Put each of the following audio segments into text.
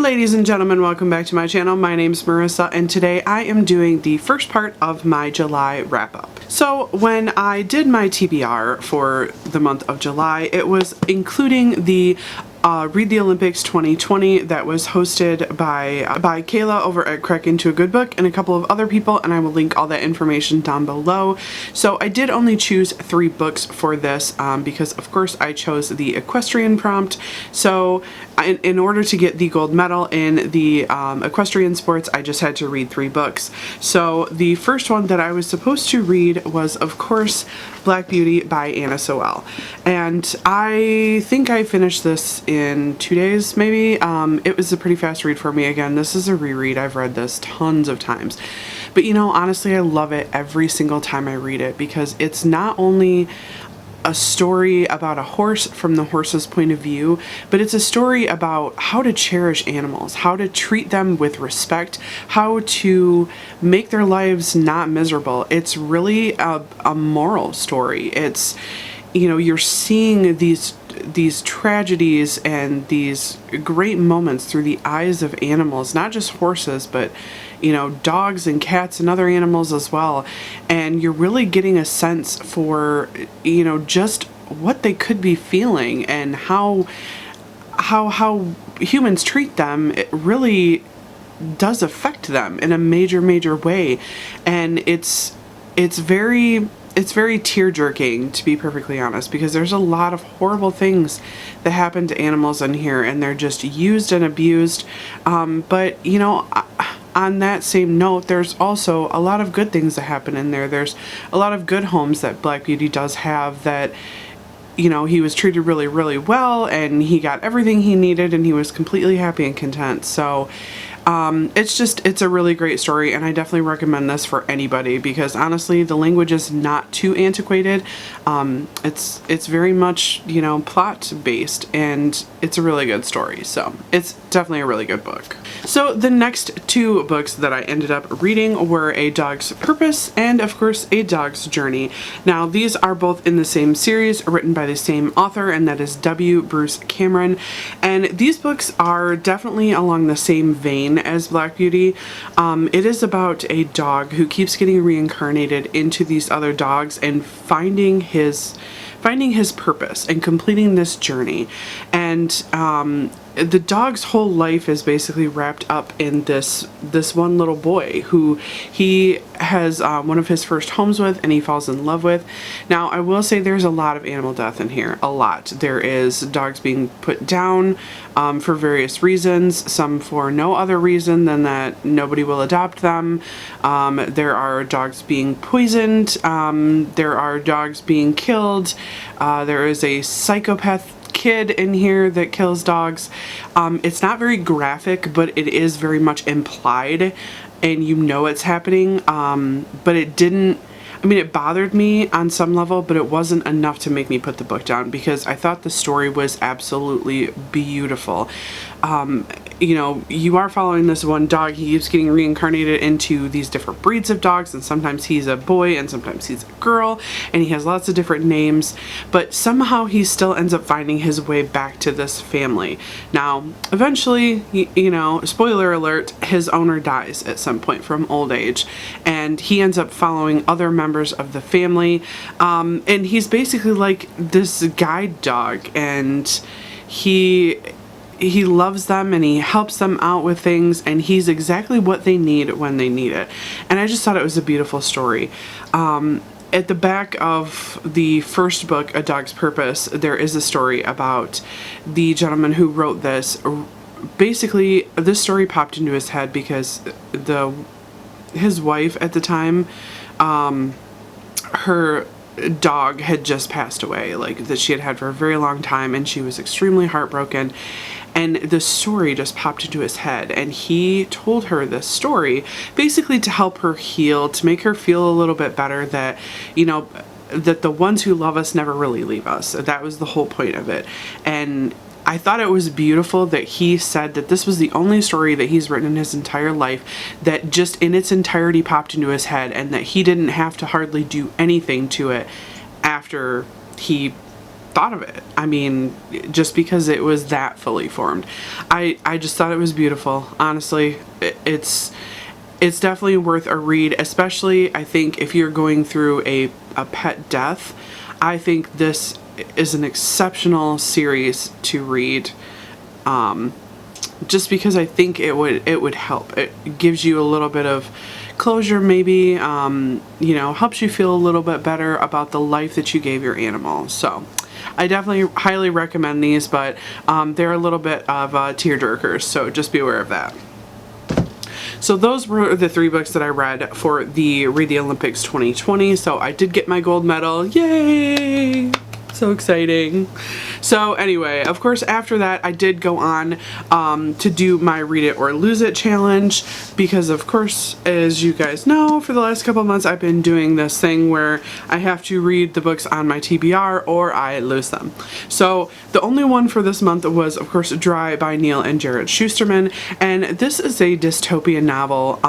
Ladies and gentlemen, welcome back to my channel. My name's Marissa, and today I am doing the first part of my July wrap-up. So when I did my TBR for the month of July, it was including the Read the Olympics 2020 that was hosted by Kayla over at Crack Into a Good Book and a couple of other people, and I will link all that information down below. So I did only choose 3 books for this because of course I chose the equestrian prompt. So in order to get the gold medal in the equestrian sports, I just had to read 3 books. So the first one that I was supposed to read was of course Black Beauty by Anna Sewell, and I think I finished this in 2 days maybe. It was a pretty fast read for me. Again, this is a reread. I've read this tons of times, but you know, honestly, I love it every single time I read it because it's not only a story about a horse from the horse's point of view, but it's a story about how to cherish animals, how to treat them with respect, how to make their lives not miserable. It's really a moral story. It's, you know, you're seeing these tragedies and these great moments through the eyes of animals, not just horses, but you know, dogs and cats and other animals as well. And you're really getting a sense for, you know, just what they could be feeling and how humans treat them. It really does affect them in a major way. And it's very tear-jerking, to be perfectly honest, because there's a lot of horrible things that happen to animals in here, and they're just used and abused. But, you know, on that same note, there's also a lot of good things that happen in there. There's a lot of good homes that Black Beauty does have that, you know, he was treated really well, and he got everything he needed, and he was completely happy and content. So it's a really great story, and I definitely recommend this for anybody because honestly the language is not too antiquated. It's very much, you know, plot based, and it's a really good story, so it's definitely a really good book. So the next 2 books that I ended up reading were A Dog's Purpose and of course A Dog's Journey. Now these are both in the same series, written by the same author, and that is W. Bruce Cameron, and these books are definitely along the same vein as Black Beauty. It is about a dog who keeps getting reincarnated into these other dogs and finding his purpose and completing this journey. And the dog's whole life is basically wrapped up in this one little boy who he has one of his first homes with, and he falls in love with. Now I will say there's a lot of animal death in here, a lot. There is dogs being put down for various reasons, some for no other reason than that nobody will adopt them. There are dogs being poisoned, there are dogs being killed, there is a psychopath kid in here that kills dogs. It's not very graphic, but it is very much implied, and you know it's happening, but it didn't, I mean, it bothered me on some level, but it wasn't enough to make me put the book down because I thought the story was absolutely beautiful. You know, you are following this one dog. He keeps getting reincarnated into these different breeds of dogs, and sometimes he's a boy and sometimes he's a girl, and he has lots of different names, but somehow he still ends up finding his way back to this family. Now, eventually, you know, spoiler alert, his owner dies at some point from old age, and he ends up following other members of the family, and he's basically like this guide dog, and he loves them and he helps them out with things, and he's exactly what they need when they need it. And I just thought it was a beautiful story. At the back of the first book, A Dog's Purpose, there is a story about the gentleman who wrote this. Basically, this story popped into his head because his wife at the time, her dog had just passed away, like that she had had for a very long time, and she was extremely heartbroken, and the story just popped into his head, and he told her this story basically to help her heal, to make her feel a little bit better that, you know, that the ones who love us never really leave us. That was the whole point of it. And I thought it was beautiful that he said that this was the only story that he's written in his entire life that just in its entirety popped into his head, and that he didn't have to hardly do anything to it after he thought of it. I mean, just because it was that fully formed. I just thought it was beautiful. Honestly, it's definitely worth a read, especially I think if you're going through a pet death. I think this is an exceptional series to read. Just because I think it would help. It gives you a little bit of closure, maybe, you know, helps you feel a little bit better about the life that you gave your animal. So I definitely highly recommend these, but they're a little bit of tearjerkers, so just be aware of that. So those were the 3 books that I read for the Read the Olympics 2020. So I did get my gold medal. Yay! So exciting. So anyway, of course, after that, I did go on to do my Read It or Lose It challenge because, of course, as you guys know, for the last couple of months, I've been doing this thing where I have to read the books on my TBR or I lose them. So the only one for this month was, of course, Dry by Neal and Jerrod Shusterman, and this is a dystopian novel.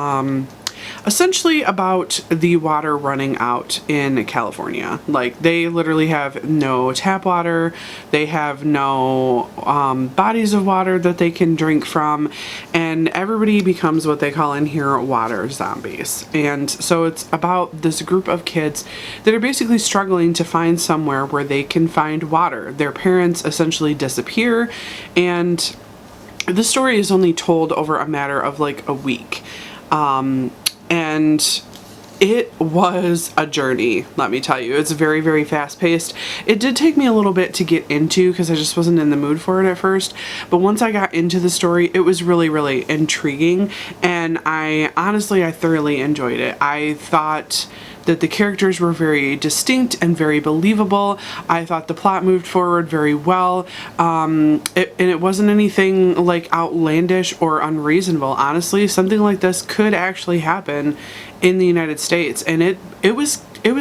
Essentially about the water running out in California. Like, they literally have no tap water, they have no bodies of water that they can drink from, and everybody becomes what they call in here water zombies. And so it's about this group of kids that are basically struggling to find somewhere where they can find water. Their parents essentially disappear, and the story is only told over a matter of like a week. And it was a journey, let me tell you. It's very, very fast-paced. It did take me a little bit to get into because I just wasn't in the mood for it at first. But once I got into the story, it was really, really intriguing. And I thoroughly enjoyed it. I thought that the characters were very distinct and very believable. I thought the plot moved forward very well. And it wasn't anything like outlandish or unreasonable. Honestly, something like this could actually happen in the United States, and it was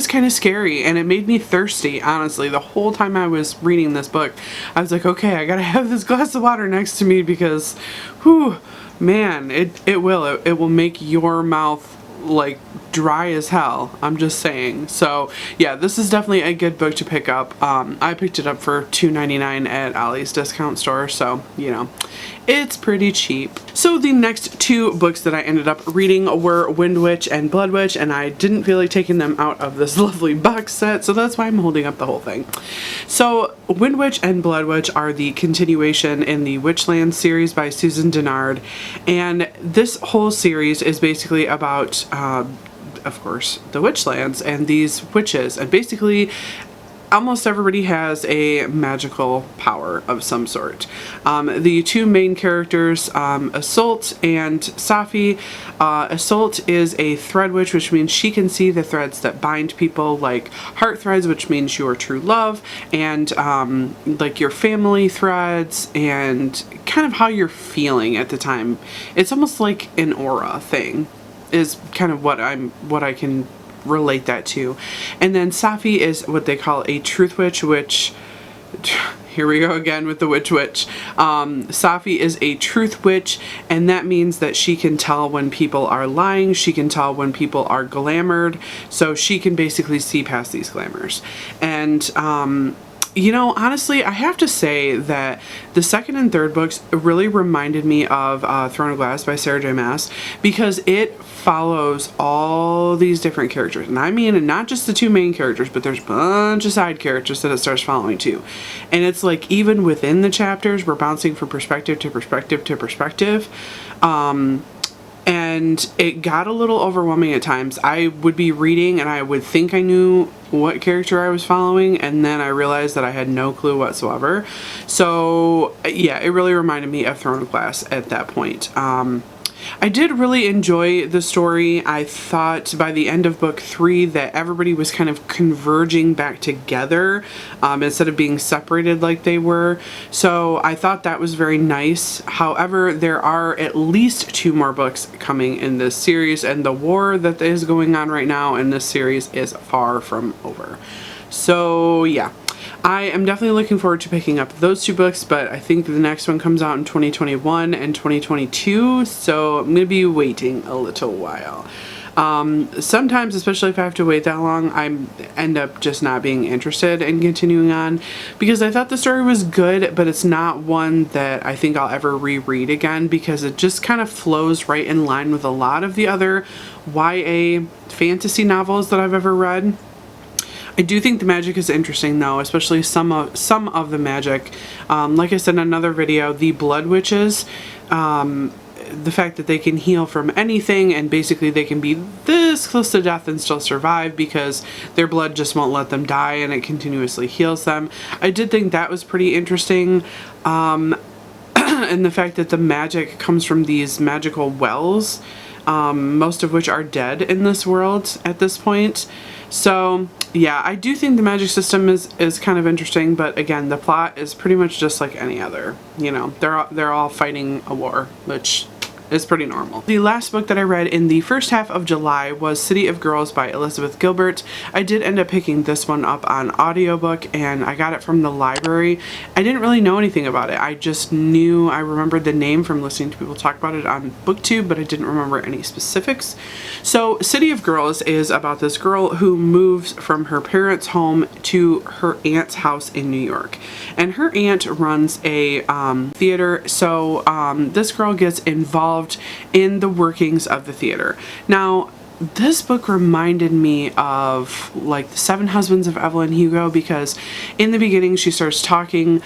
kind of scary, and it made me thirsty. Honestly, the whole time I was reading this book, I was like, okay, I gotta have this glass of water next to me because, whew, man, it will make your mouth like dry as hell. I'm just saying. So yeah, this is definitely a good book to pick up. I picked it up for $2.99 at Ollie's discount store, so you know, it's pretty cheap. So the next 2 books that I ended up reading were Windwitch and Bloodwitch, and I didn't feel like taking them out of this lovely box set, so that's why I'm holding up the whole thing. So Windwitch and Bloodwitch are the continuation in the Witchland series by Susan Dennard, and this whole series is basically about of course, the Witchlands and these witches, and basically almost everybody has a magical power of some sort. The 2 main characters, Isolde and Safi. Isolde is a thread witch, which means she can see the threads that bind people, like heart threads, which means your true love, and like your family threads, and kind of how you're feeling at the time. It's almost like an aura thing, is kind of what I can relate that to. And then Safi is what they call a truth witch, which, here we go again with the witch. Safi is a truth witch, and that means that she can tell when people are lying, she can tell when people are glamored, so she can basically see past these glamours. And you know, honestly, I have to say that the 2nd and 3rd books really reminded me of Throne of Glass by Sarah J. Maas, because it follows all these different characters. And I mean, not just the 2 main characters, but there's a bunch of side characters that it starts following too. And it's like, even within the chapters, we're bouncing from perspective to perspective to perspective. And it got a little overwhelming at times. I would be reading and I would think I knew what character I was following, and then I realized that I had no clue whatsoever. So yeah, it really reminded me of Throne of Glass at that point. I did really enjoy the story. I thought by the end of book 3 that everybody was kind of converging back together instead of being separated like they were. So I thought that was very nice. However, there are at least 2 more books coming in this series, and the war that is going on right now in this series is far from over. So yeah, I am definitely looking forward to picking up those 2 books, but I think the next one comes out in 2021 and 2022, so I'm going to be waiting a little while. Sometimes, especially if I have to wait that long, I end up just not being interested in continuing on, because I thought the story was good, but it's not one that I think I'll ever reread again, because it just kind of flows right in line with a lot of the other YA fantasy novels that I've ever read. I do think the magic is interesting though, especially some of the magic. Like I said in another video, the blood witches, the fact that they can heal from anything, and basically they can be this close to death and still survive because their blood just won't let them die and it continuously heals them. I did think that was pretty interesting. And the fact that the magic comes from these magical wells, most of which are dead in this world at this point. So yeah, I do think the magic system is kind of interesting, but again, the plot is pretty much just like any other. You know, they're all fighting a war, which is pretty normal. The last book that I read in the first half of July was City of Girls by Elizabeth Gilbert. I did end up picking this one up on audiobook, and I got it from the library. I didn't really know anything about it. I just knew, I remembered the name from listening to people talk about it on BookTube, but I didn't remember any specifics. So City of Girls is about this girl who moves from her parents' home to her aunt's house in New York. And her aunt runs a theater, so this girl gets involved in the workings of the theater. Now, this book reminded me of like the Seven Husbands of Evelyn Hugo, because in the beginning she starts talking,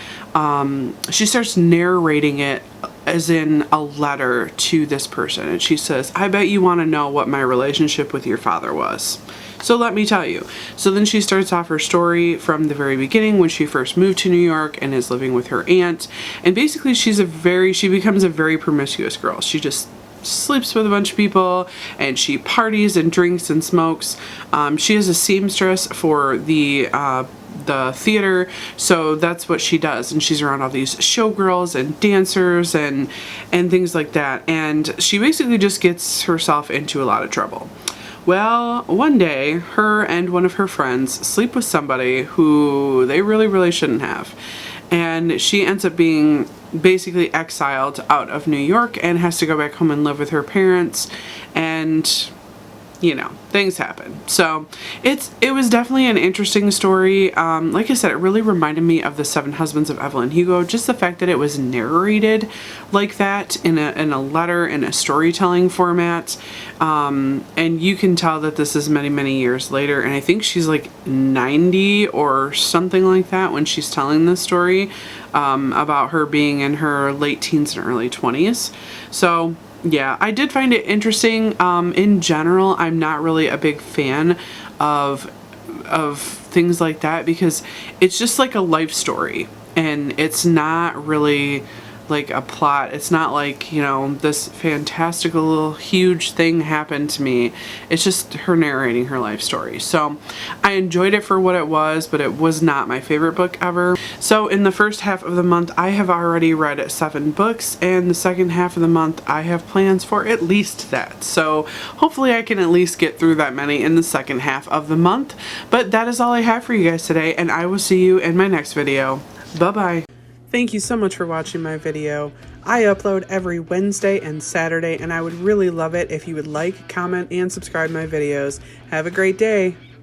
she starts narrating it as in a letter to this person, and she says, I bet you want to know what my relationship with your father was. So let me tell you. So then she starts off her story from the very beginning when she first moved to New York and is living with her aunt. And basically she becomes a very promiscuous girl. She just sleeps with a bunch of people, and she parties and drinks and smokes. She is a seamstress for the theater, so that's what she does, and she's around all these showgirls and dancers and things like that, and she basically just gets herself into a lot of trouble. Well, one day, her and one of her friends sleep with somebody who they really shouldn't have. And she ends up being basically exiled out of New York and has to go back home and live with her parents. And, you know, things happen. So it was definitely an interesting story. Like I said, it really reminded me of the Seven Husbands of Evelyn Hugo. Just the fact that it was narrated like that in a letter, in a storytelling format. And you can tell that this is many years later. And I think she's like 90 or something like that when she's telling this story, about her being in her late teens and early 20s. So yeah, I did find it interesting. In general, I'm not really a big fan of things like that, because it's just like a life story, and it's not really like a plot. It's not like, you know, this fantastical huge thing happened to me. It's just her narrating her life story. So I enjoyed it for what it was, but it was not my favorite book ever. So in the first half of the month, I have already read 7 books, and the second half of the month I have plans for at least that. So hopefully I can at least get through that many in the second half of the month. But that is all I have for you guys today, and I will see you in my next video. Bye bye. Thank you so much for watching my video. I upload every Wednesday and Saturday, and I would really love it if you would like, comment, and subscribe my videos. Have a great day.